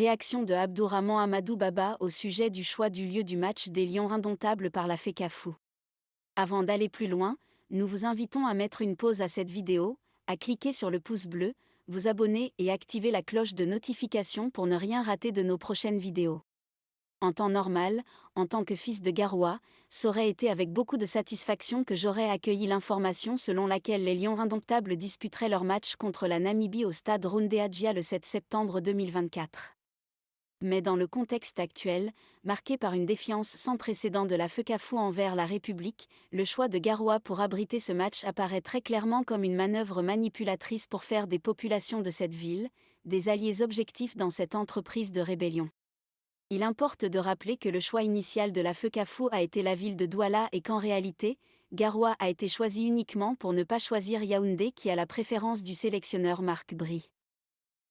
Réaction de Abdourahmane Amadou Baba au sujet du choix du lieu du match des Lions indomptables par la FECAFOOT. Avant d'aller plus loin, nous vous invitons à mettre une pause à cette vidéo, à cliquer sur le pouce bleu, vous abonner et activer la cloche de notification pour ne rien rater de nos prochaines vidéos. En temps normal, en tant que fils de Garoua, ça aurait été avec beaucoup de satisfaction que j'aurais accueilli l'information selon laquelle les Lions indomptables disputeraient leur match contre la Namibie au stade Roundé-Adjia le 7 septembre 2024. Mais dans le contexte actuel, marqué par une défiance sans précédent de la FECAFOOT envers la République, le choix de Garoua pour abriter ce match apparaît très clairement comme une manœuvre manipulatrice pour faire des populations de cette ville des alliés objectifs dans cette entreprise de rébellion. Il importe de rappeler que le choix initial de la FECAFOOT a été la ville de Douala et qu'en réalité, Garoua a été choisi uniquement pour ne pas choisir Yaoundé qui a la préférence du sélectionneur Marc Bry.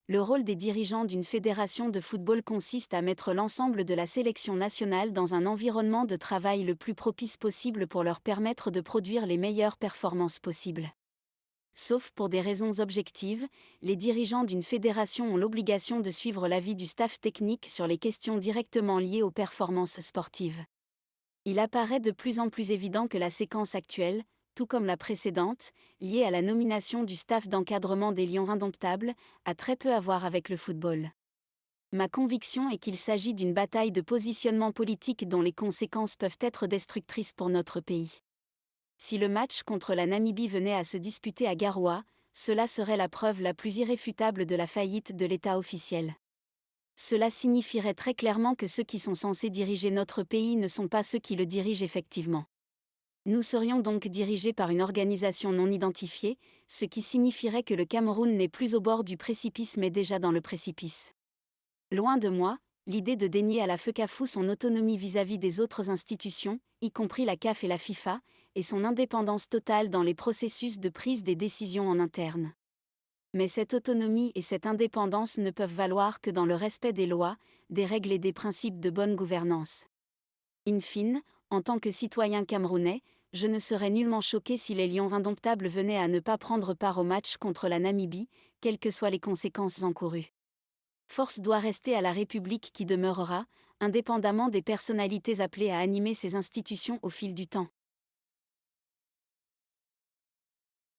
Le rôle des dirigeants d'une fédération de football consiste à mettre l'ensemble de la sélection nationale dans un environnement de travail le plus propice possible pour leur permettre de produire les meilleures performances possibles. Sauf pour des raisons objectives, les dirigeants d'une fédération ont l'obligation de suivre l'avis du staff technique sur les questions directement liées aux performances sportives. Il apparaît de plus en plus évident que la séquence actuelle, tout comme la précédente, liée à la nomination du staff d'encadrement des Lions indomptables, a très peu à voir avec le football. Ma conviction est qu'il s'agit d'une bataille de positionnement politique dont les conséquences peuvent être destructrices pour notre pays. Si le match contre la Namibie venait à se disputer à Garoua, cela serait la preuve la plus irréfutable de la faillite de l'État officiel. Cela signifierait très clairement que ceux qui sont censés diriger notre pays ne sont pas ceux qui le dirigent effectivement. Nous serions donc dirigés par une organisation non identifiée, ce qui signifierait que le Cameroun n'est plus au bord du précipice mais déjà dans le précipice. Loin de moi, l'idée de dénier à la FECAFOOT son autonomie vis-à-vis des autres institutions, y compris la CAF et la FIFA, et son indépendance totale dans les processus de prise des décisions en interne. Mais cette autonomie et cette indépendance ne peuvent valoir que dans le respect des lois, des règles et des principes de bonne gouvernance. In fine, en tant que citoyen camerounais, je ne serais nullement choqué si les Lions indomptables venaient à ne pas prendre part au match contre la Namibie, quelles que soient les conséquences encourues. Force doit rester à la République qui demeurera, indépendamment des personnalités appelées à animer ces institutions au fil du temps.